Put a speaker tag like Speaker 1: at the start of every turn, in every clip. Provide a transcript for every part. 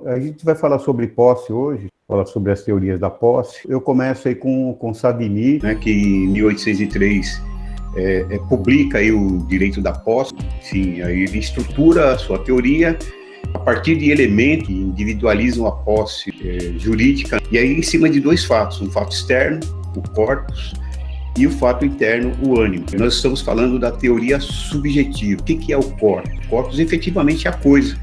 Speaker 1: A gente vai falar sobre posse hoje, falar sobre as teorias da posse. Eu começo aí com Savigny, né, que em 1803 publica aí o direito da posse. Sim, aí ele estrutura a sua teoria a partir de elementos que individualizam a posse jurídica, e aí em cima de dois fatos, um fato externo, o corpus, e o fato interno, o ânimo. Nós estamos falando da teoria subjetiva. O que é o corpus? O corpus efetivamente é a coisa,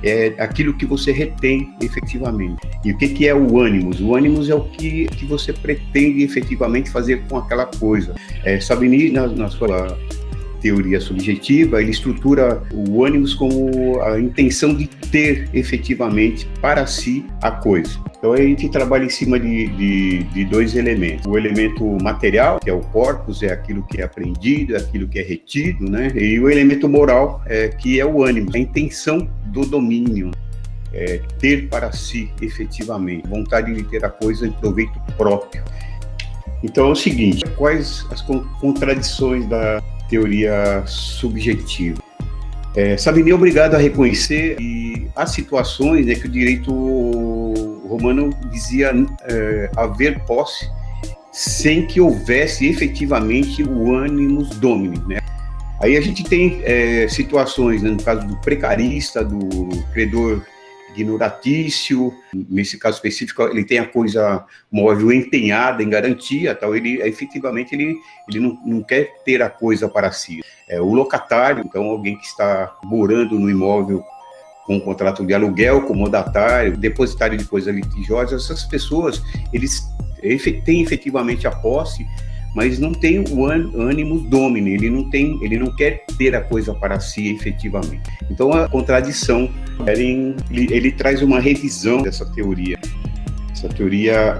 Speaker 1: é aquilo que você retém efetivamente. E o que é o ânimos? O ânimos é o que você pretende efetivamente fazer com aquela coisa. Savigny, na sua teoria subjetiva, ele estrutura o ânimos como a intenção de ter efetivamente para si a coisa. Então a gente trabalha em cima de dois elementos. O elemento material, que é o corpus, é aquilo que é aprendido, é aquilo que é retido, né? E o elemento moral, que é o ânimo, a intenção do domínio, ter para si efetivamente, vontade de ter a coisa em proveito próprio. Então é o seguinte, quais as contradições da teoria subjetiva? Savigny é obrigado a reconhecer que há situações, que o direito romano dizia haver posse sem que houvesse efetivamente o animus domini, né? Aí a gente tem situações, né, no caso do precarista, do credor ignoratício, nesse caso específico ele tem a coisa móvel empenhada em garantia, tal, ele efetivamente ele não quer ter a coisa para si. O locatário, então alguém que está morando no imóvel com um contrato de aluguel, comodatário, depositário de coisas litigiosas, essas pessoas, eles têm efetivamente a posse, mas não tem o animus domini, ele não quer ter a coisa para si efetivamente. Então a contradição, ele traz uma revisão dessa teoria. Essa teoria,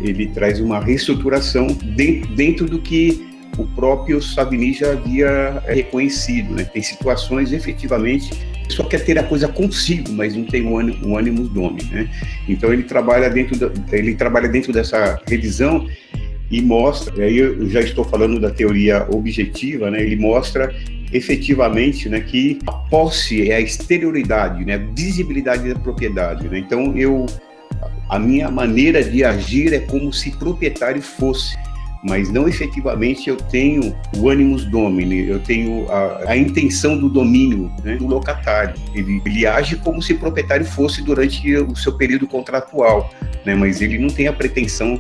Speaker 1: ele traz uma reestruturação dentro do que o próprio Savigny já havia reconhecido, né? Tem situações efetivamente só quer ter a coisa consigo, mas não tem o animus domini, né? Então ele trabalha dentro dessa revisão e mostra, aí eu já estou falando da teoria objetiva, né? Ele mostra efetivamente, né, que a posse é a exterioridade, né, a visibilidade da propriedade, né? Então a minha maneira de agir é como se proprietário fosse, mas não efetivamente eu tenho o animus domini, eu tenho a intenção do domínio, né, do locatário. Ele age como se proprietário fosse durante o seu período contratual, né, mas ele não tem a pretensão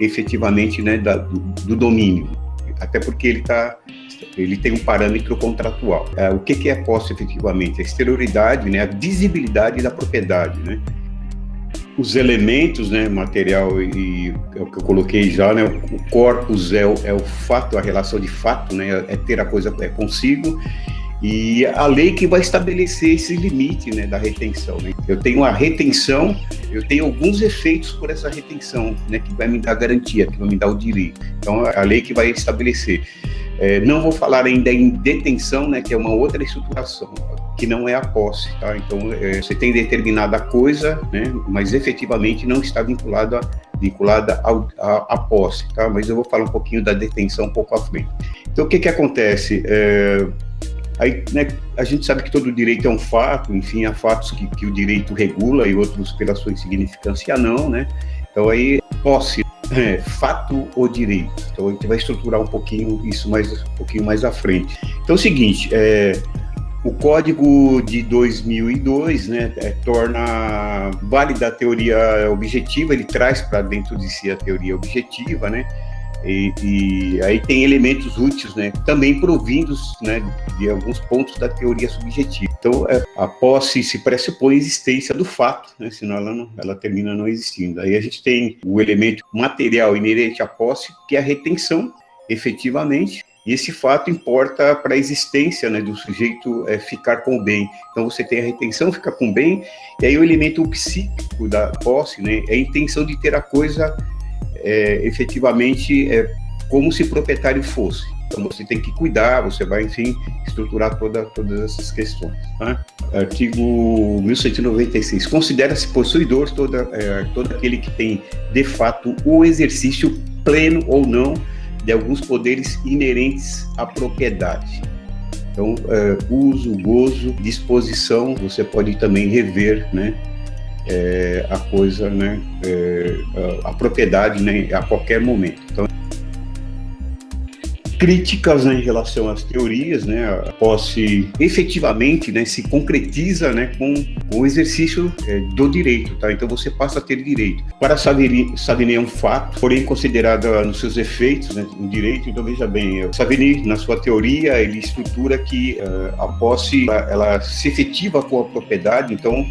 Speaker 1: efetivamente, né, do domínio, até porque ele tem um parâmetro contratual. O que é posse efetivamente? A exterioridade, né, a visibilidade da propriedade, né? Os elementos, né, material e é o que eu coloquei já, né, o corpus é o fato, a relação de fato, né, é ter a coisa consigo, e a lei que vai estabelecer esse limite, né, da retenção, né? Eu tenho a retenção, eu tenho alguns efeitos por essa retenção, né, que vai me dar garantia, que vai me dar o direito. Então, a lei que vai estabelecer. Não vou falar ainda em detenção, né, que é uma outra estruturação, que não é a posse, tá? Então, você tem determinada coisa, né, mas efetivamente não está vinculada à posse, tá? Mas eu vou falar um pouquinho da detenção um pouco à frente. Então, o que acontece? Aí, né, a gente sabe que todo direito é um fato, enfim, há fatos que o direito regula e outros pela sua insignificância não, né? Então aí, posse, fato ou direito. Então a gente vai estruturar um pouquinho isso um pouquinho mais à frente. Então é o seguinte, o Código de 2002, né, torna válida a teoria objetiva, ele traz para dentro de si a teoria objetiva, né? E aí tem elementos úteis, né, também provindos, né, de alguns pontos da teoria subjetiva. Então, a posse se pressupõe a existência do fato, né, senão ela termina não existindo. Aí a gente tem o elemento material inerente à posse, que é a retenção, efetivamente, e esse fato importa para a existência, né, do sujeito ficar com o bem. Então você tem a retenção, ficar com o bem, e aí o elemento psíquico da posse, né, é a intenção de ter a coisa efetivamente como se proprietário fosse. Então você tem que cuidar, você vai, enfim, estruturar todas essas questões, né? Artigo 1196. Considera-se possuidor todo aquele que tem, de fato, o exercício pleno ou não de alguns poderes inerentes à propriedade. Então, uso, gozo, disposição, você pode também rever, né, a coisa, né, a propriedade, né, a qualquer momento. Então, críticas, né, em relação às teorias, né, a posse efetivamente, né, se concretiza, né, com o exercício do direito, tá? Então você passa a ter direito. Para Savigny é um fato, porém considerada nos seus efeitos, né, um direito. Então veja bem, Savigny, na sua teoria, ele estrutura que a posse ela se efetiva com a propriedade. Então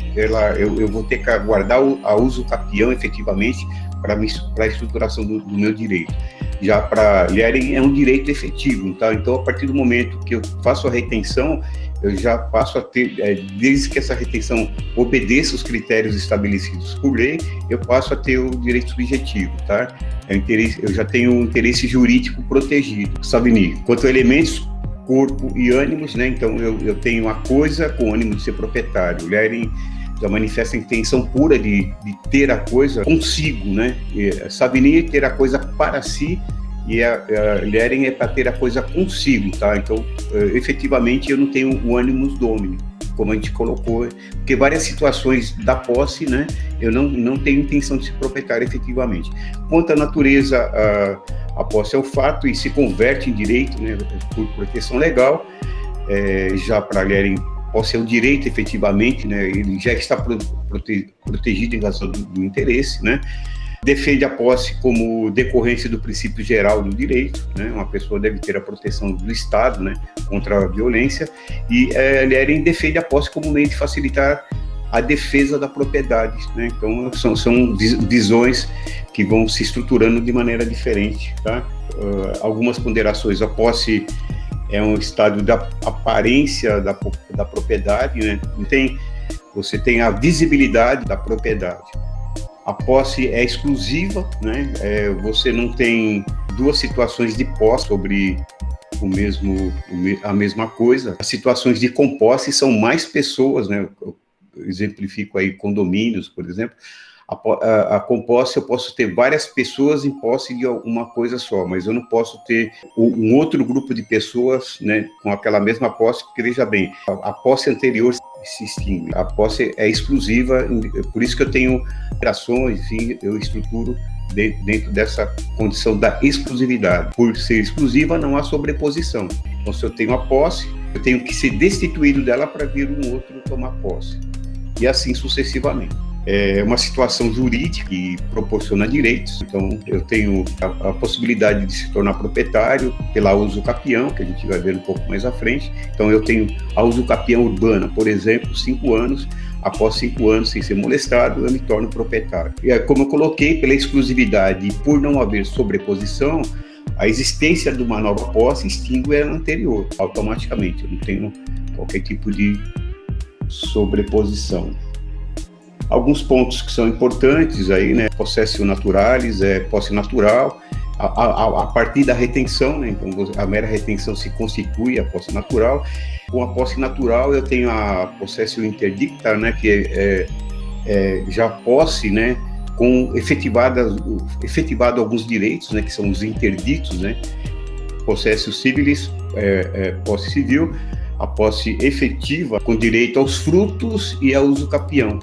Speaker 1: eu vou ter que aguardar a uso capião efetivamente para a estruturação do meu direito. Já para Lering é um direito efetivo, tá? Então, a partir do momento que eu faço a retenção, eu já passo a ter, desde que essa retenção obedeça os critérios estabelecidos por lei, eu passo a ter o direito subjetivo, tá? Eu já tenho um interesse jurídico protegido. Savigny, quanto a elementos, corpo e ânimos, né? Então, eu tenho a coisa com o ânimo de ser proprietário. Lering já manifesta a intenção pura de ter a coisa consigo, né? Savigny ter a coisa para si e a Lering é para ter a coisa consigo, tá? Então, efetivamente, eu não tenho o animus domini, como a gente colocou, porque várias situações da posse, né? Eu não tenho intenção de ser proprietário efetivamente. Quanto à natureza, a posse é o fato e se converte em direito, né? Por proteção legal. Já para Lering, posse é o direito, efetivamente, né? Ele já está protegido em razão do interesse, né? Defende a posse como decorrência do princípio geral do direito, né? Uma pessoa deve ter a proteção do Estado, né, contra a violência, e Lering defende a posse como meio de facilitar a defesa da propriedade, né? Então, são visões que vão se estruturando de maneira diferente, tá? Algumas ponderações: a posse é um estado da aparência da propriedade, né? Você tem a visibilidade da propriedade. A posse é exclusiva, né? Você não tem duas situações de posse sobre a mesma coisa. As situações de composse são mais pessoas, né? Eu exemplifico aí condomínios, por exemplo. A composse, eu posso ter várias pessoas em posse de uma coisa só, mas eu não posso ter um outro grupo de pessoas, né, com aquela mesma posse, porque, veja bem, a posse anterior se extingue. A posse é exclusiva, por isso que eu tenho operações, enfim, eu estruturo dentro dessa condição da exclusividade. Por ser exclusiva, não há sobreposição. Então, se eu tenho a posse, eu tenho que ser destituído dela para vir um outro tomar posse. E assim sucessivamente. É uma situação jurídica que proporciona direitos. Então, eu tenho a possibilidade de se tornar proprietário pela usucapião, que a gente vai ver um pouco mais à frente. Então, eu tenho a usucapião urbana, por exemplo, 5 anos. Após 5 anos, sem ser molestado, eu me torno proprietário. E como eu coloquei, pela exclusividade e por não haver sobreposição, a existência de uma nova posse extingue a anterior, automaticamente. Eu não tenho qualquer tipo de sobreposição. Alguns pontos que são importantes aí, né? Possessio naturalis, posse natural, a partir da retenção, né? Então, a mera retenção se constitui a posse natural. Com a posse natural, eu tenho a possessio interdicta, né? Que já posse, né? Com efetivado alguns direitos, né? Que são os interditos, né? Possessio civilis, posse civil. A posse efetiva com direito aos frutos e ao usucapião.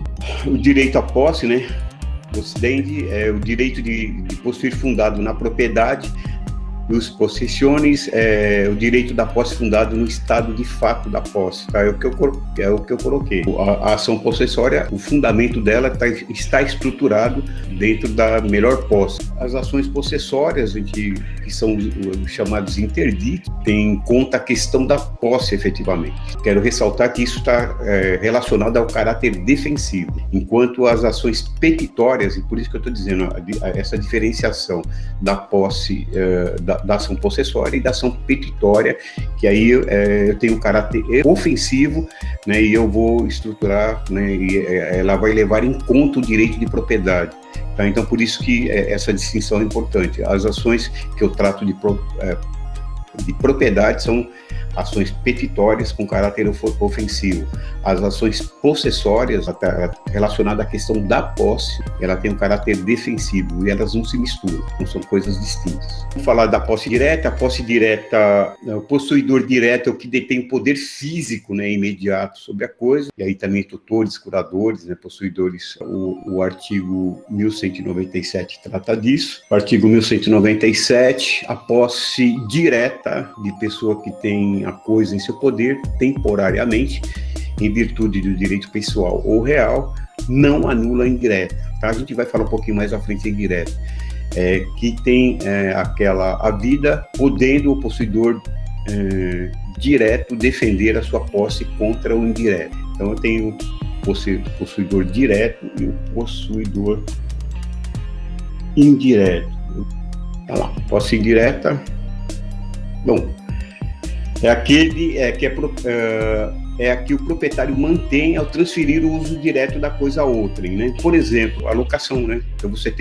Speaker 1: O direito à posse, né, do Ocidente, é o direito de possuir fundado na propriedade, os possessiones, o direito da posse fundado no estado de fato da posse, tá? É o que eu coloquei. A ação possessória, o fundamento dela está estruturado dentro da melhor posse. As ações possessórias, que são os chamados interditos, tem em conta a questão da posse efetivamente. Quero ressaltar que isso está relacionado ao caráter defensivo, enquanto as ações petitórias, e por isso que eu estou dizendo essa diferenciação da posse, da ação possessória e da ação petitória, que aí eu tenho um caráter ofensivo, né, e eu vou estruturar, né, e ela vai levar em conta o direito de propriedade. Tá? Então, por isso que essa distinção é importante. As ações que eu trato de de propriedade são ações petitórias com caráter ofensivo. As ações possessórias, relacionadas à questão da posse, ela tem um caráter defensivo e elas não se misturam, não são coisas distintas. Vamos falar da posse direta. A posse direta, o possuidor direto é o que detém o poder físico, né, imediato sobre a coisa, e aí também tutores, curadores, né, possuidores. O artigo 1197 trata disso. O artigo 1197, a posse direta de pessoa que tem a coisa em seu poder temporariamente, em virtude do direito pessoal ou real, não anula a indireta. Tá? A gente vai falar um pouquinho mais à frente em indireta. Que tem a vida, podendo o possuidor direto defender a sua posse contra o indireto. Então eu tenho o possuidor direto e o possuidor indireto. Tá lá, posse indireta. Bom, é aquele é a que o proprietário mantém ao transferir o uso direto da coisa a outrem, né? Por exemplo, a locação, né? Então você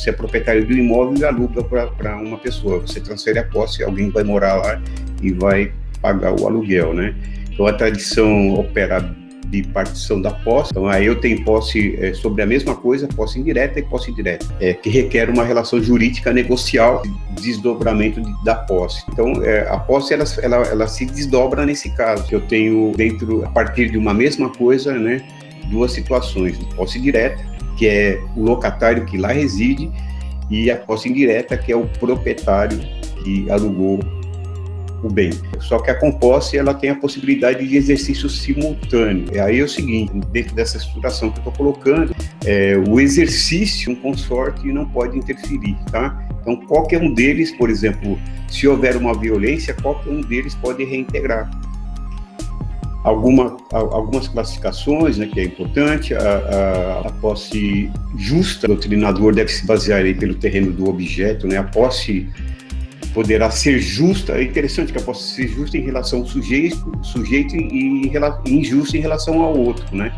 Speaker 1: é proprietário do imóvel e aluga para uma pessoa, você transfere a posse, alguém vai morar lá e vai pagar o aluguel, né? Então a tradição opera de partição da posse. Então aí eu tenho posse sobre a mesma coisa, posse indireta e posse direta, que requer uma relação jurídica negocial, desdobramento da posse. Então a posse ela se desdobra nesse caso, que eu tenho dentro, a partir de uma mesma coisa, né, duas situações: posse direta, que é o locatário que lá reside, e a posse indireta, que é o proprietário que alugou o bem. Só que a composse, ela tem a possibilidade de exercício simultâneo. Aí é o seguinte, dentro dessa estruturação que eu estou colocando, o exercício, um consorte não pode interferir, tá? Então, qualquer um deles, por exemplo, se houver uma violência, qualquer um deles pode reintegrar. Algumas classificações, né, que é importante: a posse justa, o doutrinador deve se basear aí pelo terreno do objeto, né? A posse poderá ser justa. É interessante que a posse ser justa em relação ao sujeito e injusta em relação ao outro, né?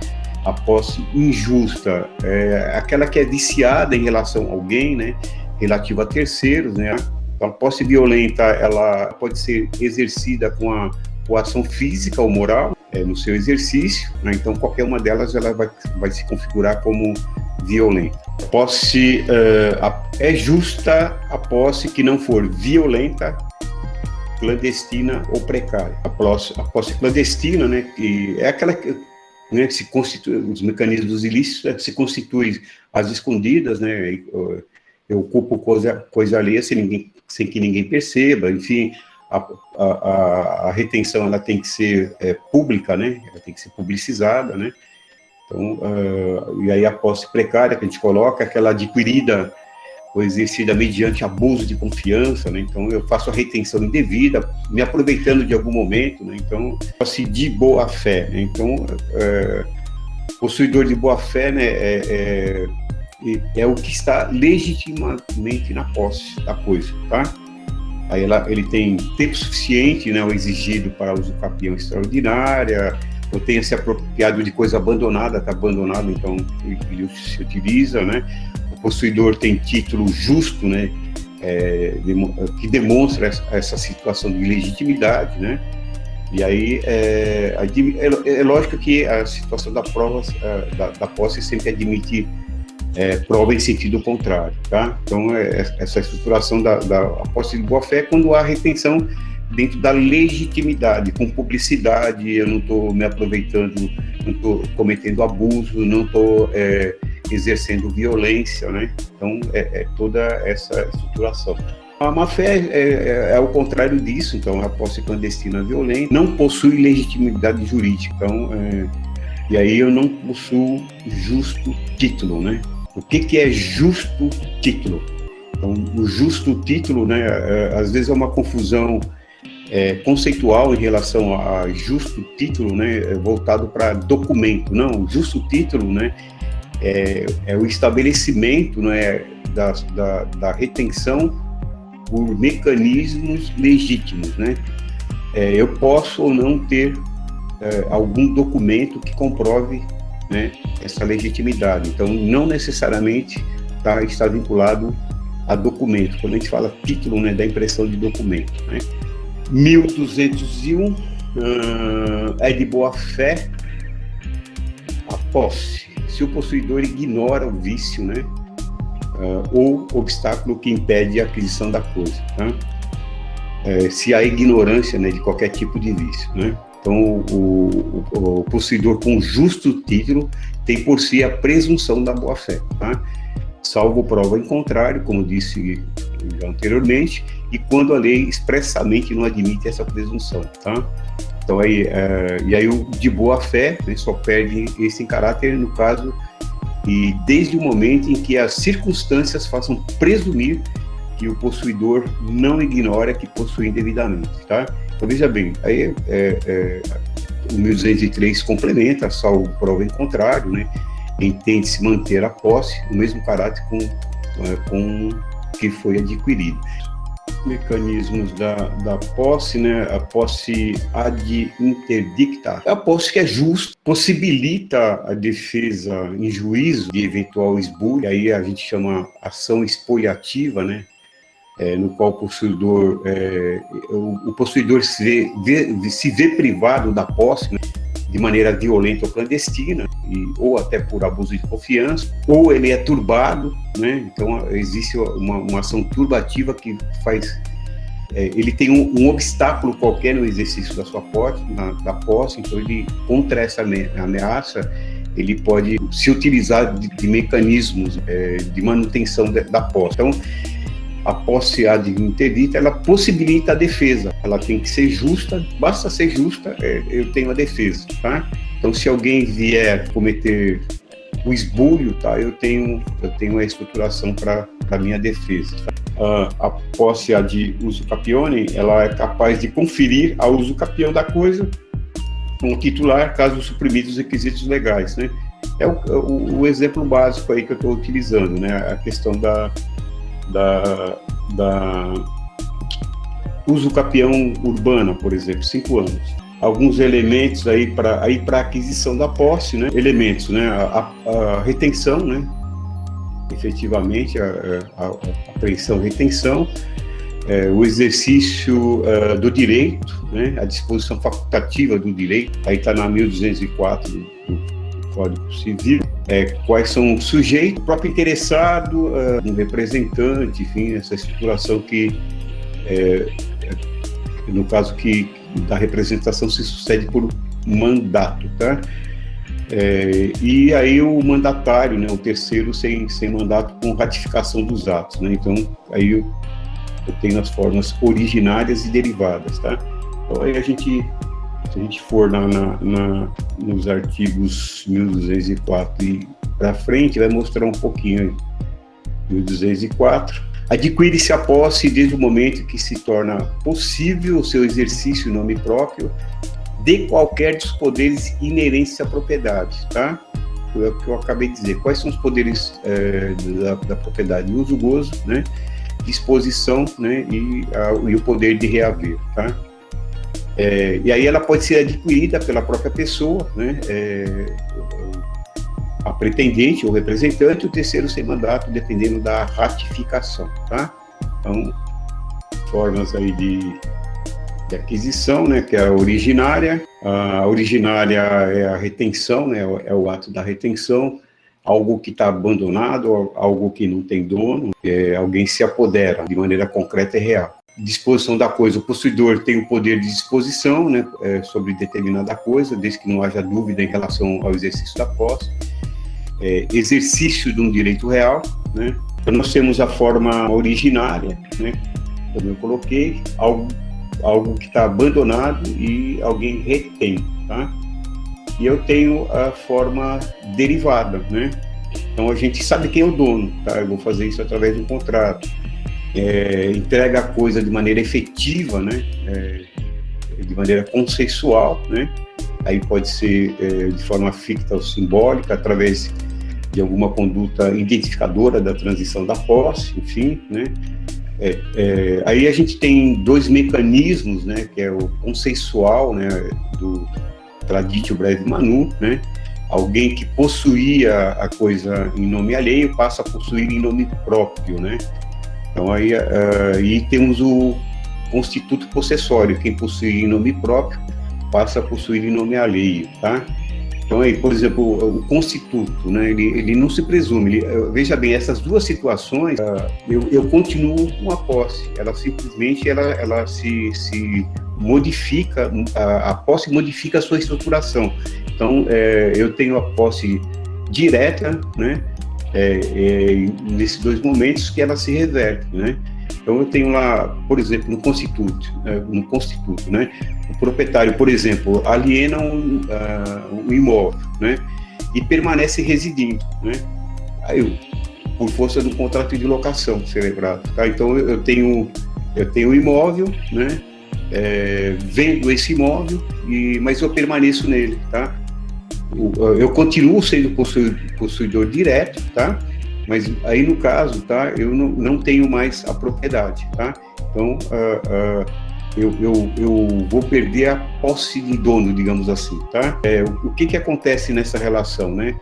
Speaker 1: A posse injusta é aquela que é viciada em relação a alguém, né? Relativa a terceiros, né? Então, a posse violenta, ela pode ser exercida com a coação física ou moral no seu exercício, né? Então qualquer uma delas ela vai se configurar como violenta. Posse é justa a posse que não for violenta, clandestina ou precária. A posse clandestina, né, que é aquela que, né, se constitui, os mecanismos dos ilícitos se constituem às escondidas, né? Eu ocupo coisa alheia sem que ninguém perceba, enfim. A retenção ela tem que ser pública, né? Ela tem que ser publicizada, né? Então, e aí a posse precária que a gente coloca, aquela adquirida ou exercida mediante abuso de confiança, né? Então eu faço a retenção indevida, me aproveitando de algum momento, né? Então, posse de boa fé, né? Então, possuidor de boa fé, né, é o que está legitimamente na posse da coisa, tá? Aí ele tem tempo suficiente, né, o exigido para uso capião extraordinária, ou tenha se apropriado de coisa abandonada, está abandonado, então ele se utiliza, né? O possuidor tem título justo, né, que demonstra essa situação de legitimidade, né? E aí é lógico que a situação da prova, da posse sempre admite prova em sentido contrário, tá? Então, essa estruturação da posse de boa-fé é quando há retenção dentro da legitimidade, com publicidade, eu não estou me aproveitando, não estou cometendo abuso, não estou exercendo violência, né? Então, toda essa estruturação. A má-fé é o contrário disso, então, a posse clandestina violenta não possui legitimidade jurídica, então, e aí eu não possuo justo título, né? O que é justo título? Então, o justo título, né, às vezes é uma confusão conceitual em relação a justo título, né, voltado para documento. Não, o justo título, né, é o estabelecimento, né, da retenção por mecanismos legítimos, né? Eu posso ou não ter algum documento que comprove, né, essa legitimidade. Então, não necessariamente está vinculado a documento. Quando a gente fala título, né, da impressão de documento, né? 1201 é de boa-fé a posse, se o possuidor ignora o vício, né, ou obstáculo que impede a aquisição da coisa, tá? Se há ignorância, né, de qualquer tipo de vício, né? Então, o possuidor com justo título tem por si a presunção da boa-fé, tá? Salvo prova em contrário, como disse já anteriormente, e quando a lei expressamente não admite essa presunção, tá? Então, e aí o de boa-fé, né, só perde esse caráter no caso e desde o momento em que as circunstâncias façam presumir que o possuidor não ignora que possui indevidamente, tá? Então, veja bem, aí o 1203 complementa, salvo prova em contrário, né? Entende-se manter a posse, o mesmo caráter com que foi adquirido. Mecanismos da posse, né? A posse ad interdicta, a posse que é justa, possibilita a defesa em juízo de eventual esbulho, aí a gente chama ação expoliativa, né? No qual o possuidor se vê privado da posse, né, de maneira violenta ou clandestina, ou até por abuso de confiança, ou ele é turbado, né? Então existe uma ação turbativa que faz, ele tem um obstáculo qualquer no exercício da sua posse, da posse, então ele, contra essa ameaça, ele pode se utilizar de mecanismos de manutenção da posse. Então, a posse ad interdicta, ela possibilita a defesa, ela tem que ser justa, basta ser justa, eu tenho a defesa, tá? Então, se alguém vier cometer o esbulho, tá? Eu tenho a estruturação para a minha defesa. A posse ad usucapione, ela é capaz de conferir ao usucapião da coisa um titular, caso suprimidos os requisitos legais, né? É o exemplo básico aí que eu estou utilizando, né? A questão da usucapião urbana, por exemplo, 5 anos. Alguns elementos aí para aquisição da posse, né? Elementos, né? A retenção, né? Efetivamente, a apreensão, retenção, o exercício do direito, né? A disposição facultativa do direito, aí está na 1204 do Código Civil, quais são os sujeitos, o próprio interessado, um representante, enfim, essa estruturação que, no caso que da representação se sucede por mandato, tá? E aí o mandatário, né, o terceiro sem mandato com ratificação dos atos, né? Então, aí eu tenho as formas originárias e derivadas, tá? Então, aí se a gente for nos artigos 1204 e para frente, vai mostrar um pouquinho aí. 1204. Adquire-se a posse desde o momento que se torna possível o seu exercício em nome próprio de qualquer dos poderes inerentes à propriedade, tá? É o que eu acabei de dizer. Quais são os poderes da propriedade? Uso, gozo, né? Disposição, né? E o poder de reaver, tá? E aí ela pode ser adquirida pela própria pessoa, né? A pretendente ou representante, o terceiro sem mandato, dependendo da ratificação, tá? Então, formas aí de aquisição, né? Que é a originária. A originária é a retenção, né? É o ato da retenção. Algo que está abandonado, algo que não tem dono, alguém se apodera de maneira concreta e real. Disposição da coisa, o possuidor tem o poder de disposição, né, sobre determinada coisa, desde que não haja dúvida em relação ao exercício da posse. Exercício de um direito real, né? Então nós temos a forma originária, né, como eu coloquei, algo que está abandonado e alguém retém, tá? E eu tenho a forma derivada, né? Então a gente sabe quem é o dono, tá? Eu vou fazer isso através de um contrato. Entrega a coisa de maneira efetiva, né? De maneira consensual, né? Aí pode ser de forma ficta ou simbólica, através de alguma conduta identificadora da transição da posse, enfim, né? Aí a gente tem dois mecanismos, né? Que é o consensual, né? Do traditio breve manu, né? Alguém que possuía a coisa em nome alheio passa a possuir em nome próprio, né? Então aí temos constituto possessório. Quem possui em nome próprio passa a possuir em nome alheio, tá? Então, aí, por exemplo, o constituto, né, ele não se presume. Veja bem, essas duas situações, eu continuo com a posse. Ela simplesmente ela se modifica, a posse modifica a sua estruturação. Então, eu tenho a posse direta, né, nesses dois momentos que ela se reverte, né? Então, eu tenho lá, por exemplo, no constituto, né, o proprietário, por exemplo, aliena um imóvel, né, e permanece residindo, né, aí, por força do contrato de locação celebrado, tá? Então, eu tenho o imóvel, né, vendo esse imóvel, mas eu permaneço nele, tá? Eu continuo sendo possuidor direto, tá? Mas aí, no caso, tá, eu não tenho mais a propriedade, tá? Então, eu vou perder a posse de dono, digamos assim, tá? O que acontece nessa relação, né?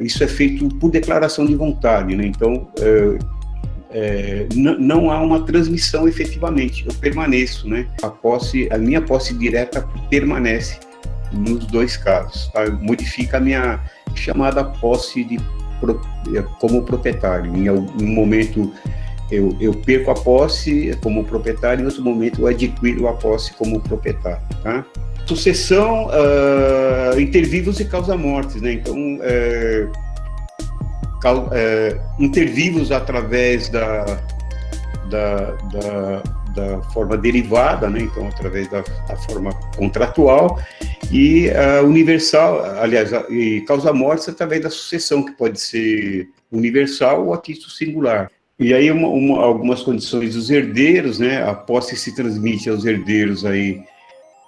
Speaker 1: Isso é feito por declaração de vontade, né? Então, não há uma transmissão efetivamente, eu permaneço, né? A minha posse direta permanece nos dois casos, tá? Modifica a minha chamada posse como proprietário. Em um momento eu perco a posse como proprietário, em outro momento eu adquiro a posse como proprietário, tá? Sucessão, intervivos e causa-mortes, né? Então, intervivos através da forma derivada, né? Então, através da forma contratual, e universal, aliás, e causa-mortes através da sucessão, que pode ser universal ou a título singular. E aí, algumas condições dos herdeiros, né? A posse se transmite aos herdeiros aí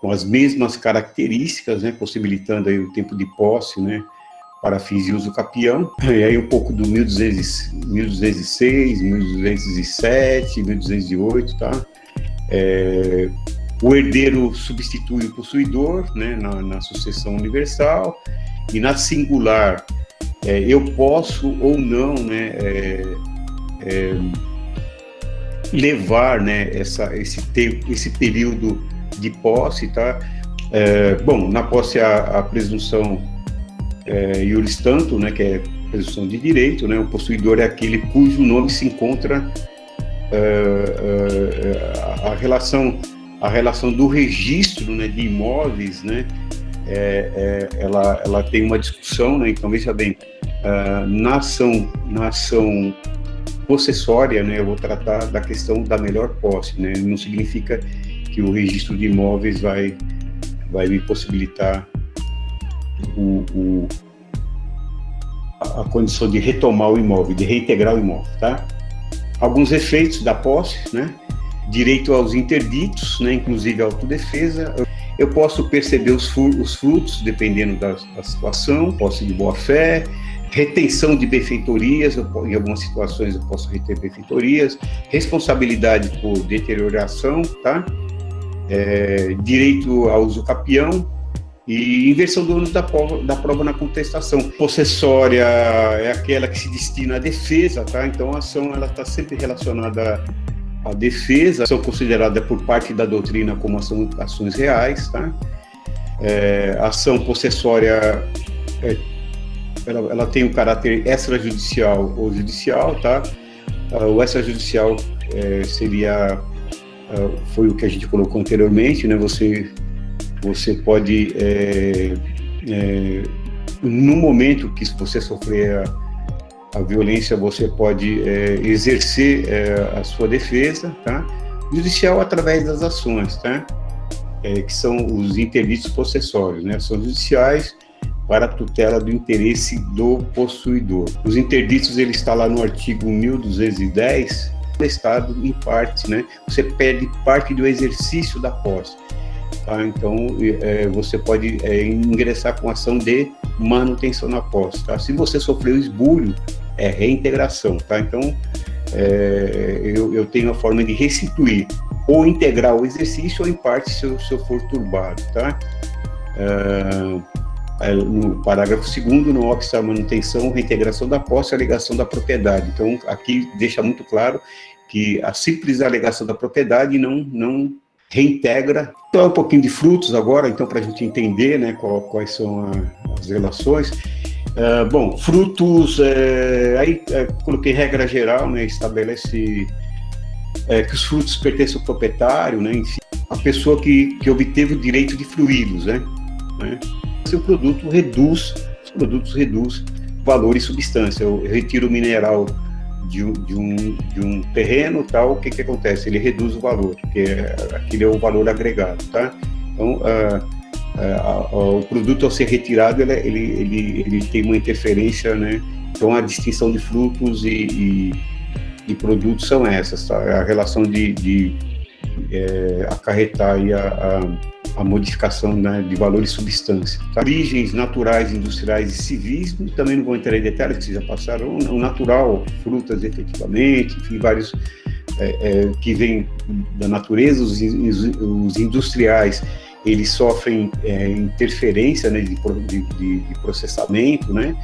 Speaker 1: com as mesmas características, né? Possibilitando aí o tempo de posse, né? Para fins de uso capião. E aí um pouco do 1206, 1207, 1208, tá? O herdeiro substitui o possuidor, né, na sucessão universal, e na singular, eu posso ou não, né, levar, né, esse período de posse, tá? Bom, na posse a presunção iuris tanto, né, que é presunção de direito, né? O possuidor é aquele cujo nome se encontra a relação do registro, né, de imóveis, né, ela tem uma discussão, né? Então, veja bem, na ação possessória, né, eu vou tratar da questão da melhor posse, né? Não significa que o registro de imóveis vai me possibilitar a condição de retomar o imóvel, de reintegrar o imóvel, tá? Alguns efeitos da posse, né? Direito aos interditos, né? Inclusive a autodefesa. Eu posso perceber os frutos, dependendo da situação, posse de boa-fé, retenção de benfeitorias, em algumas situações eu posso reter benfeitorias, responsabilidade por deterioração, tá? Direito ao uso capião e inversão do ônus da prova na contestação. Possessória é aquela que se destina à defesa, tá? Então a ação ela está sempre relacionada à defesa, são consideradas por parte da doutrina como ações reais, tá? A ação possessória ela tem um caráter extrajudicial ou judicial, tá? O extrajudicial foi o que a gente colocou anteriormente, né? Você pode, no momento que você sofrer a violência, você pode exercer a sua defesa, tá? Judicial através das ações, tá? Que são os interditos possessórios, né? Ações judiciais para a tutela do interesse do possuidor. Os interditos, ele está lá no artigo 1210, Estado em parte, né? Você perde parte do exercício da posse, tá? Então, você pode ingressar com ação de manutenção na posse, tá? Se você sofreu esbulho, é reintegração, tá? Então, eu tenho a forma de restituir ou integrar o exercício ou em parte se eu for turbado, tá? No parágrafo 2º, no obsta a manutenção, reintegração da posse e alegação da propriedade. Então, aqui deixa muito claro que a simples alegação da propriedade não reintegra. Então, é um pouquinho de frutos agora, então, para a gente entender, né, quais são as relações. Bom, frutos, coloquei regra geral, né, estabelece que os frutos pertencem ao proprietário, né, enfim, a pessoa que obteve o direito de fruí-los, né. Se o produto reduz, os produtos reduz valor e substância. Eu retiro o mineral de um terreno, tal, o que acontece? Ele reduz o valor, porque aquele é o valor agregado, tá? Então, o produto, ao ser retirado, ele tem uma interferência, né? Então, a distinção de frutos e produtos são essas, tá? A relação de acarretar aí a modificação, né, de valor e substância. Tá? Origens naturais, industriais e civis, também não vou entrar em detalhes, que vocês já passaram. O natural, frutas efetivamente, enfim, vários que vêm da natureza. Os industriais, eles sofrem interferência, né, de processamento, né?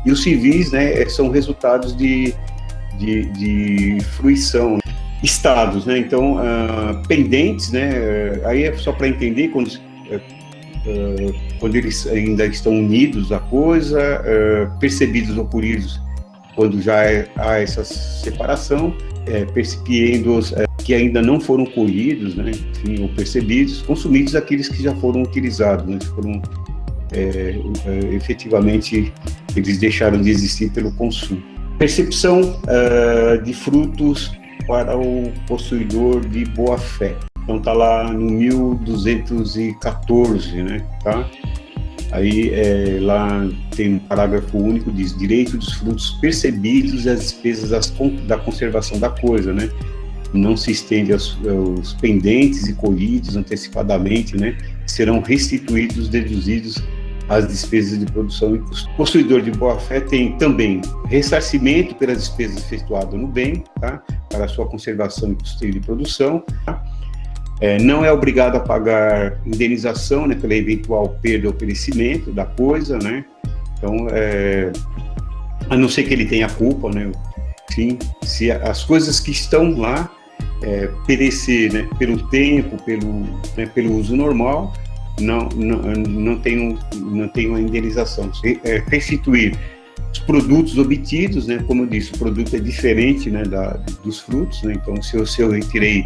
Speaker 1: E os civis, né, são resultados de fruição. Estados, né? Então, pendentes, né? Aí é só para entender quando eles ainda estão unidos à coisa, percebidos ou colhidos quando já há essa separação, percebidos que ainda não foram colhidos, né? Enfim, ou percebidos, consumidos aqueles que já foram utilizados, né? Foram efetivamente, eles deixaram de existir pelo consumo. Percepção de frutos para o possuidor de boa-fé. Então está lá no 1214, né? Tá? Aí lá tem um parágrafo único, diz: direito dos frutos percebidos e as despesas da conservação da coisa, né? Não se estende aos pendentes e colhidos antecipadamente, né? Serão restituídos, deduzidos as despesas de produção e custo. O possuidor de boa-fé tem também ressarcimento pelas despesas efetuadas no bem, tá? Para a sua conservação e custeio de produção. Tá? Não é obrigado a pagar indenização, né, pela eventual perda ou perecimento da coisa, né? Então, a não ser que ele tenha culpa, né? Enfim, se as coisas que estão lá perecer, né, pelo tempo, pelo uso normal, não tem uma indenização. Restituir os produtos obtidos, né? Como eu disse, o produto é diferente, né, dos frutos, né? Então, se eu retirei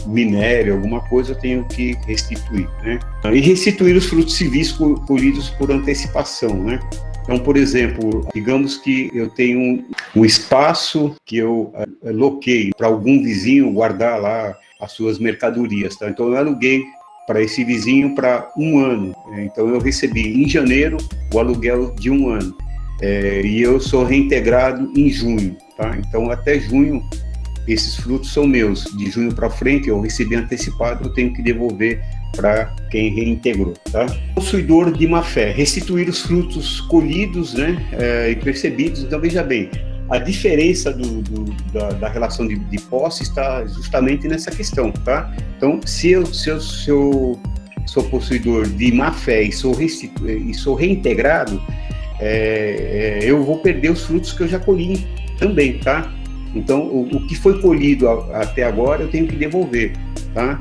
Speaker 1: minério, alguma coisa, eu tenho que restituir, né? E restituir os frutos civis colhidos por antecipação, né? Então, por exemplo, digamos que eu tenho um espaço que eu loquei para algum vizinho guardar lá as suas mercadorias, tá? Então, eu aluguei para esse vizinho para 1 ano. Então, eu recebi em janeiro o aluguel de 1 ano. E eu sou reintegrado em junho, tá? Então, até junho, esses frutos são meus. De junho para frente, eu recebi antecipado, eu tenho que devolver para quem reintegrou, tá? Possuidor de má-fé, restituir os frutos colhidos, né, e percebidos. Então, veja bem, a diferença da relação de posse está justamente nessa questão, tá? Então, se eu sou possuidor de má-fé e sou reintegrado, eu vou perder os frutos que eu já colhi também, tá? Então, o que foi colhido até agora, eu tenho que devolver, tá?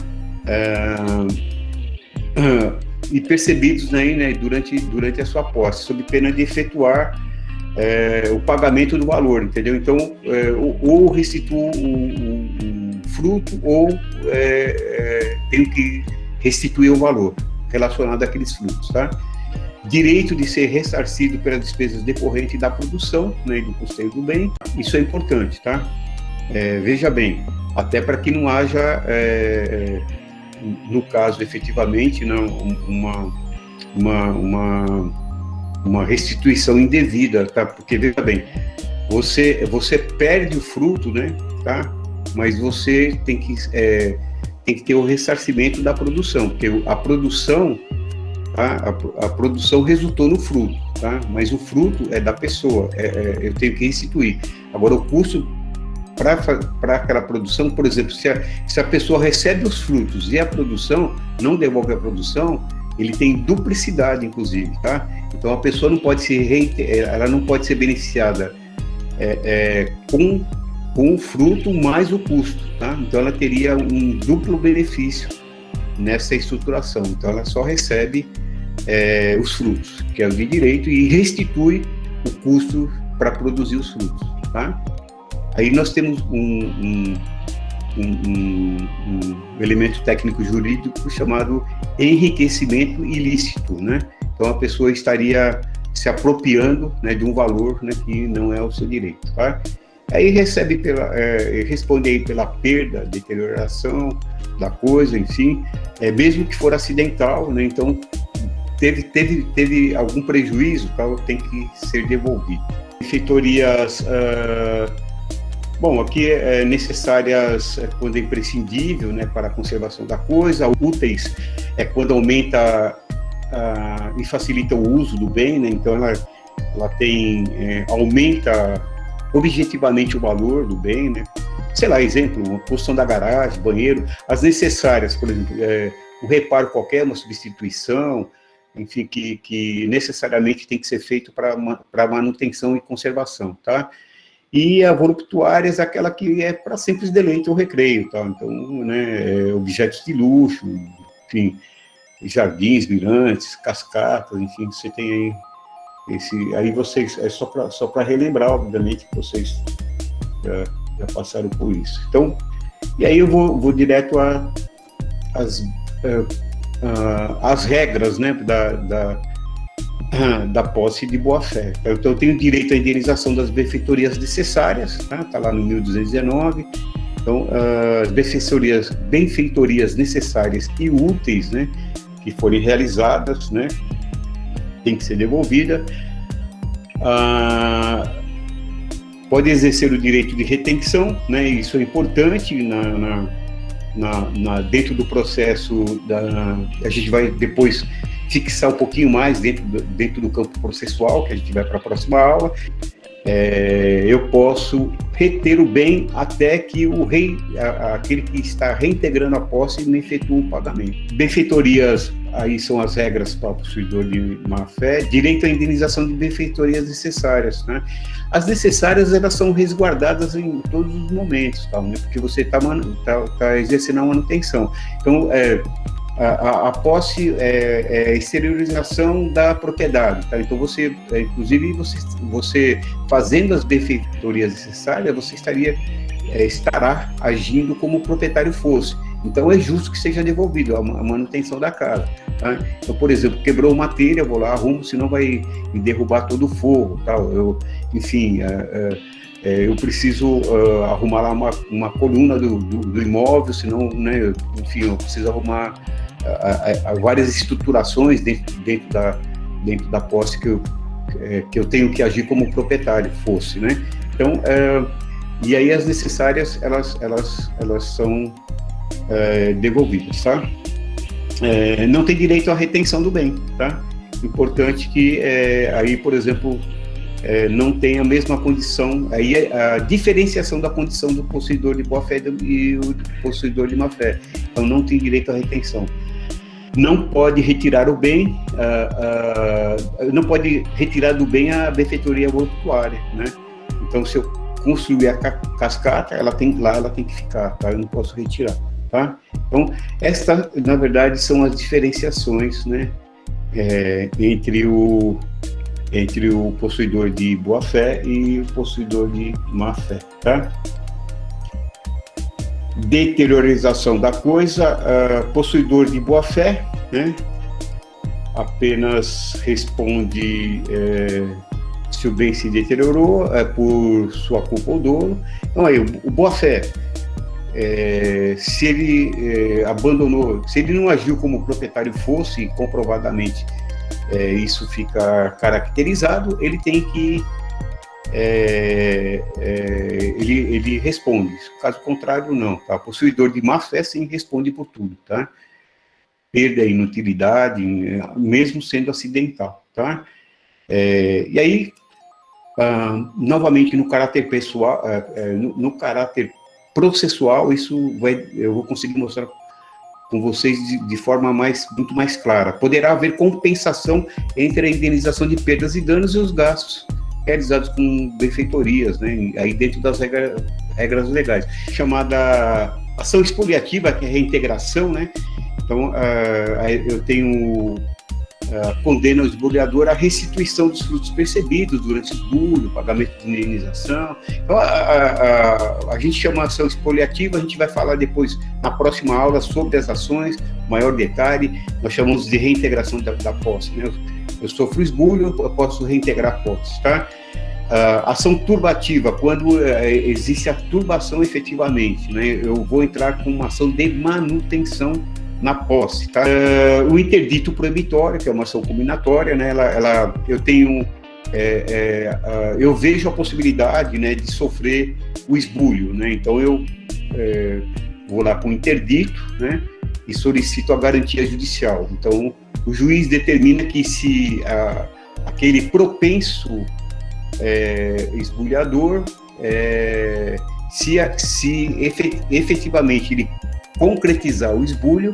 Speaker 1: E percebidos, né, durante a sua posse, sob pena de efetuar o pagamento do valor, entendeu? Então, ou restituo o fruto, ou tenho que restituir o valor relacionado àqueles frutos, tá? Direito de ser ressarcido pelas despesas decorrentes da produção, né, e do custeio do bem. Isso é importante, tá? Veja bem, até para que não haja, no caso, efetivamente, não, uma restituição indevida, tá? Porque, veja bem, você perde o fruto, né, tá? Mas você tem que ter o ressarcimento da produção, porque a produção, tá? A produção resultou no fruto, tá? Mas o fruto é da pessoa, eu tenho que restituir. Agora, o custo para aquela produção, por exemplo, se a pessoa recebe os frutos e a produção não devolve a produção, ele tem duplicidade, inclusive, tá? Então, a pessoa não pode ela não pode ser beneficiada com com o fruto mais o custo, tá? Então ela teria um duplo benefício nessa estruturação. Então ela só recebe os frutos, que é o de direito, e restitui o custo para produzir os frutos, tá? Aí nós temos um elemento técnico jurídico chamado enriquecimento ilícito, né? Então a pessoa estaria se apropriando, né, de um valor, né, que não é o seu direito, tá? Aí responde aí pela perda, deterioração da coisa, enfim, mesmo que for acidental, né? Então teve algum prejuízo, tá? Tem que ser devolvido. Benfeitorias, bom, aqui necessárias quando é imprescindível, né, para a conservação da coisa, úteis quando aumenta e facilita o uso do bem, né? Então ela tem, aumenta objetivamente o valor do bem, né? Sei lá, exemplo, uma construção da garagem, banheiro, as necessárias, por exemplo, um reparo qualquer, uma substituição, enfim, que necessariamente tem que ser feito para manutenção e conservação, tá? E a voluptuárias, aquela que é para simples deleite ou recreio, tá? Então, né, objetos de luxo, enfim, jardins, mirantes, cascatas, enfim, você tem aí aí vocês, só para relembrar, obviamente, que vocês já passaram por isso. Então, e aí eu vou direto às regras, né, da posse de boa-fé. Então, eu tenho direito à indenização das benfeitorias necessárias, tá lá no 1219. Então, as benfeitorias necessárias e úteis, né, que forem realizadas, né, tem que ser devolvida. Pode exercer o direito de retenção, né, isso é importante dentro do processo, a gente vai depois fixar um pouquinho mais dentro do campo processual, que a gente vai para a próxima aula. Eu posso reter o bem até que aquele que está reintegrando a posse me efetue o pagamento. Benfeitorias, aí são as regras para o possuidor de má-fé. Direito à indenização de benfeitorias necessárias, né? As necessárias, elas são resguardadas em todos os momentos, tá, né? Porque você tá exercendo a manutenção. Então, a posse é exteriorização da propriedade, tá? Então inclusive você fazendo as benfeitorias necessárias, você estará agindo como o proprietário fosse. Então é justo que seja devolvido a manutenção da casa, tá? Então, por exemplo, quebrou uma telha, eu vou lá, arrumo, senão vai me derrubar todo o forro, tal. Eu preciso arrumar lá uma coluna do imóvel, senão, né, enfim, eu preciso arrumar várias estruturações dentro da posse que eu tenho que agir como proprietário fosse, né? Então, e aí as necessárias, elas são devolvidas, tá? Não tem direito à retenção do bem, tá? Importante que aí, por exemplo, não tem a mesma condição, aí a diferenciação da condição do possuidor de boa-fé e o possuidor de má-fé. Então, não tem direito à retenção. Não pode retirar o bem, não pode retirar do bem a benfeitoria voluptuária, né? Então, se eu construir a cascata, ela tem que ficar, tá? Eu não posso retirar, tá? Então, na verdade, são as diferenciações, né, entre o possuidor de boa-fé e o possuidor de má-fé, tá? Deteriorização da coisa, possuidor de boa-fé, né, apenas responde se o bem se deteriorou por sua culpa ou dolo. Então aí, o boa-fé, se ele abandonou, se ele não agiu como o proprietário fosse, comprovadamente isso fica caracterizado, ele tem que ele responde. Caso contrário, não, tá? Possuidor de má-fé, sim, responde por tudo, tá? Perda, inutilidade, mesmo sendo acidental, tá? E aí, novamente, no caráter pessoal, no caráter processual, eu vou conseguir mostrar com vocês de forma muito mais clara. Poderá haver compensação entre a indenização de perdas e danos e os gastos realizados com benfeitorias, né? Aí dentro das regras regras legais, chamada ação expoliativa, que é reintegração, né? Então, eu tenho condena o espoliador à restituição dos frutos percebidos durante o esbulho, pagamento de indenização. Então, a gente chama ação expoliativa, a gente vai falar depois, na próxima aula, sobre as ações, maior detalhe, nós chamamos de reintegração da posse, né? Eu sofro esbulho, eu posso reintegrar a posse, tá? Ação turbativa, quando existe a turbação efetivamente, né? Eu vou entrar com uma ação de manutenção na posse, tá? O interdito proibitório, que é uma ação combinatória, né? Eu vejo a possibilidade, né, de sofrer o esbulho, né? Então eu vou lá com o interdito, né, e solicito a garantia judicial. Então o juiz determina que se aquele propenso esbulhador, se efetivamente ele concretizar o esbulho,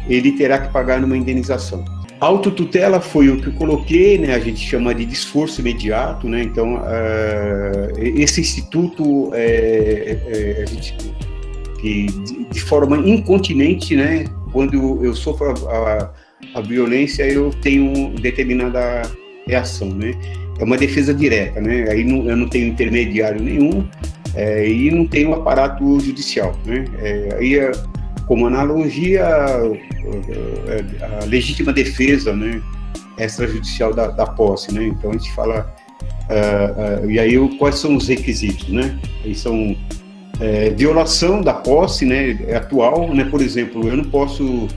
Speaker 1: ele terá que pagar numa indenização. A autotutela foi o que eu coloquei, né? A gente chama de desforço imediato, né? Então, esse instituto, a gente, que de forma incontinente, né? Quando eu sofro a violência, eu tenho determinada reação, né? É uma defesa direta, né? Aí eu não tenho intermediário nenhum, e não tenho aparato judicial, né? Como analogia, a legítima defesa, né, extrajudicial da posse, né? Então a gente fala, e aí quais são os requisitos, né? Eles são violação da posse, né, atual, né? Por exemplo, eu não posso,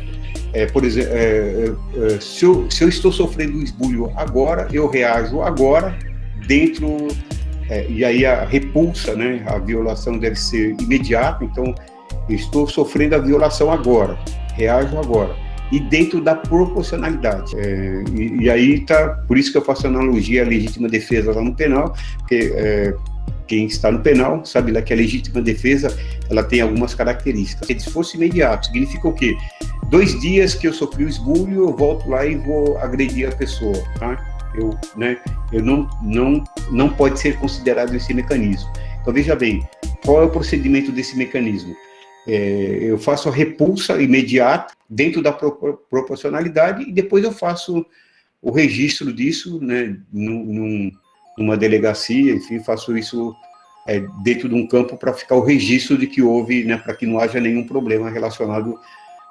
Speaker 1: se eu estou sofrendo um esbulho agora, eu reajo agora dentro, e aí a repulsa, né? A violação deve ser imediata, então eu estou sofrendo a violação agora, reajo agora, e dentro da proporcionalidade. E aí tá, por isso que eu faço analogia à legítima defesa lá no penal, porque quem está no penal sabe lá que a legítima defesa, ela tem algumas características. Se fosse imediato, significa o quê? 2 dias que eu sofri o esbulho, eu volto lá e vou agredir a pessoa, tá? Não pode ser considerado esse mecanismo. Então veja bem, qual é o procedimento desse mecanismo? Eu faço a repulsa imediata dentro da proporcionalidade e depois eu faço o registro disso, né, numa delegacia, enfim, faço isso dentro de um campo para ficar o registro de que houve, né, para que não haja nenhum problema relacionado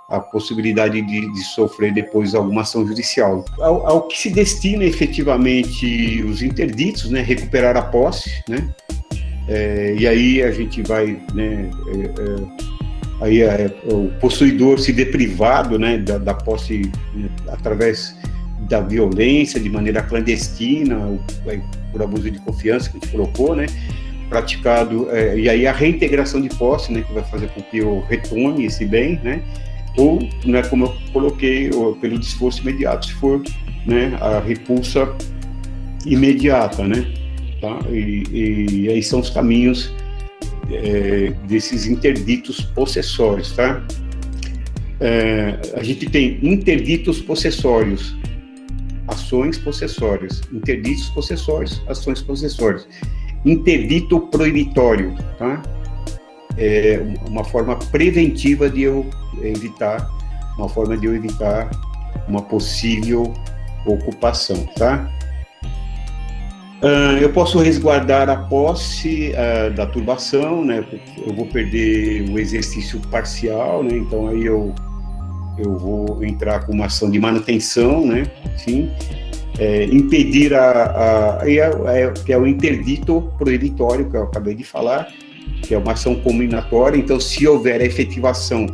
Speaker 1: à possibilidade de sofrer depois alguma ação judicial. Ao que se destina efetivamente os interditos, né, recuperar a posse, né, e aí a gente vai, né, aí o possuidor se vê privado, né, da posse, né, através da violência, de maneira clandestina, por abuso de confiança que a gente colocou, né, praticado, e aí a reintegração de posse, né, que vai fazer com que eu retome esse bem, né, ou, né, como eu coloquei, pelo desforço imediato, se for, né, a repulsa imediata, né, tá? E aí são os caminhos desses interditos possessórios, tá? A gente tem interditos possessórios, ações possessórias, interditos possessórios, ações possessórias. Interdito proibitório, tá? É uma forma preventiva de eu evitar, uma possível ocupação, tá? Eu posso resguardar a posse da turbação, né? Eu vou perder o exercício parcial, né? Então aí eu vou entrar com uma ação de manutenção, né? Sim. Impedir que é o interdito proibitório, que eu acabei de falar, que é uma ação combinatória. Então, se houver a efetivação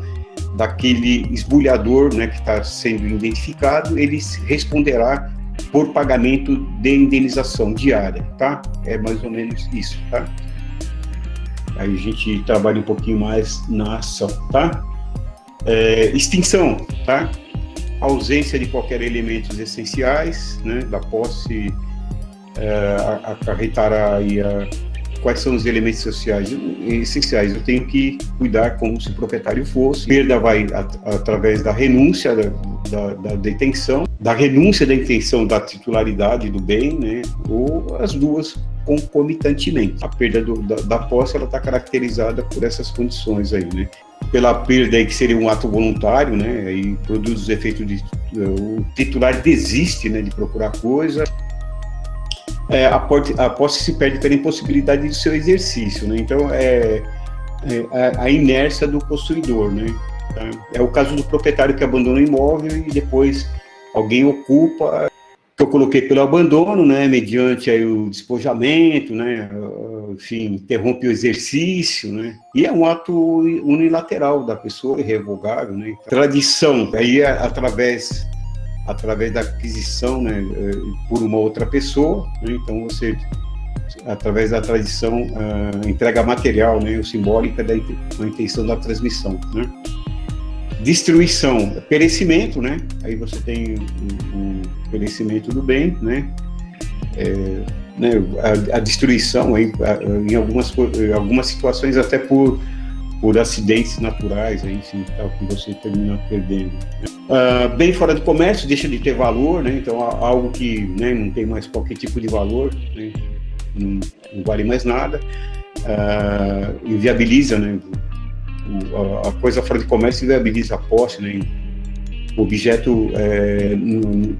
Speaker 1: daquele esbulhador, né, que está sendo identificado, ele responderá por pagamento de indenização diária, tá? É mais ou menos isso, tá? Aí a gente trabalha um pouquinho mais na ação, tá? Extinção, tá? Ausência de qualquer elementos essenciais, né, da posse, acarretará aí quais são os elementos essenciais. Eu tenho que cuidar como se o proprietário fosse. A perda vai através da renúncia da detenção. da renúncia da intenção da titularidade do bem, né, ou as duas concomitantemente. A perda da posse, ela está caracterizada por essas condições aí, né? Pela perda aí, que seria um ato voluntário, né, e produz os efeitos de o titular desiste, né, de procurar coisa. A posse se perde pela impossibilidade do seu exercício, né? Então a inércia do possuidor, né? Tá? É o caso do proprietário que abandona o imóvel e depois alguém ocupa, que eu coloquei pelo abandono, né, mediante aí o despojamento, né, enfim, interrompe o exercício, né, e é um ato unilateral da pessoa, irrevogável, né. Tradição, aí através da aquisição, né, por uma outra pessoa, né, então você, através da tradição, entrega material, né, ou simbólica da intenção da transmissão, né. Destruição, perecimento, né? Aí você tem o perecimento do bem, né? A destruição, aí, em algumas situações, até por acidentes naturais, aí, enfim, tal, que você termina perdendo. Bem fora do comércio, deixa de ter valor, né? Então, algo que, né, não tem mais qualquer tipo de valor, né? Não vale mais nada, inviabiliza, né? A coisa fora de comércio inviabiliza a posse, né? O objeto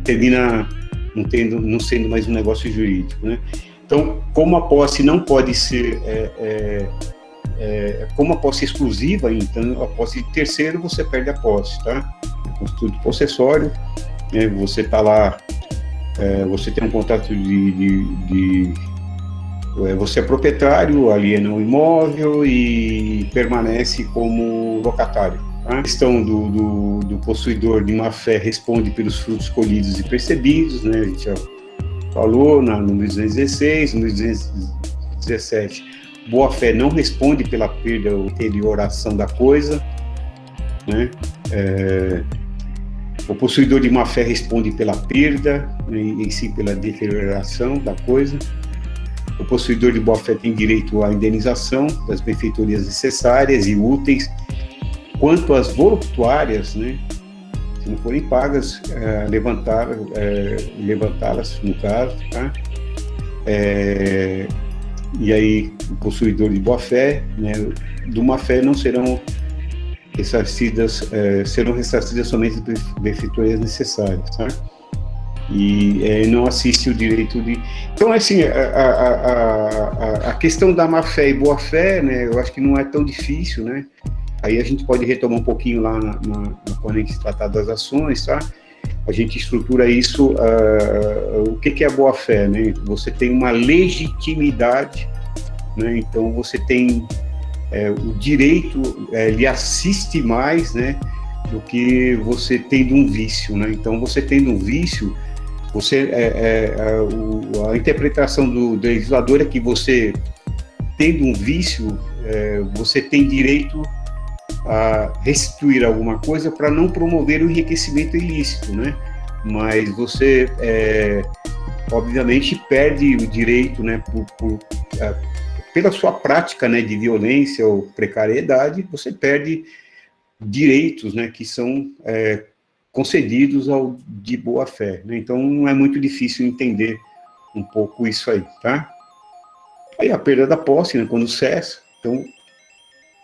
Speaker 1: termina não sendo mais um negócio jurídico, né? Então, como a posse não pode ser, como a posse exclusiva, então a posse de terceiro, você perde a posse, tá? Constituto possessório, né? Você está lá, você tem um contrato você é proprietário, aliena o imóvel e permanece como locatário. A questão do possuidor de má-fé responde pelos frutos colhidos e percebidos, né? A gente já falou no 1216, no 1217. Boa-fé não responde pela perda ou deterioração da coisa, né? O possuidor de má-fé responde pela perda, né, em si pela deterioração da coisa. O possuidor de boa-fé tem direito à indenização das benfeitorias necessárias e úteis, quanto às voluptuárias, né, se não forem pagas, levantá-las, no caso, tá? E aí, o possuidor de boa-fé, né, do má-fé não serão ressarcidas, somente as benfeitorias necessárias, tá? E não assiste o direito de... Então, assim, a questão da má-fé e boa-fé, né, eu acho que não é tão difícil, né? Aí a gente pode retomar um pouquinho lá quando a gente tratar das ações, tá? A gente estrutura isso, o que é a boa-fé, né? Você tem uma legitimidade, né? Então você tem o direito, lhe assiste mais, né, do que você tendo um vício, né? Então você tendo um vício, a interpretação do legislador é que você, tendo um vício, você tem direito a restituir alguma coisa para não promover o enriquecimento ilícito, né? Mas você, obviamente, perde o direito, né, pela sua prática, né, de violência ou precariedade, você perde direitos, né, que são concedidos ao de boa-fé, né? Então não é muito difícil entender um pouco isso aí, tá? Aí a perda da posse, né, quando cessa, então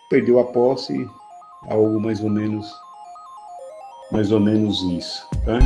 Speaker 1: perdeu a posse, algo mais ou menos isso, tá?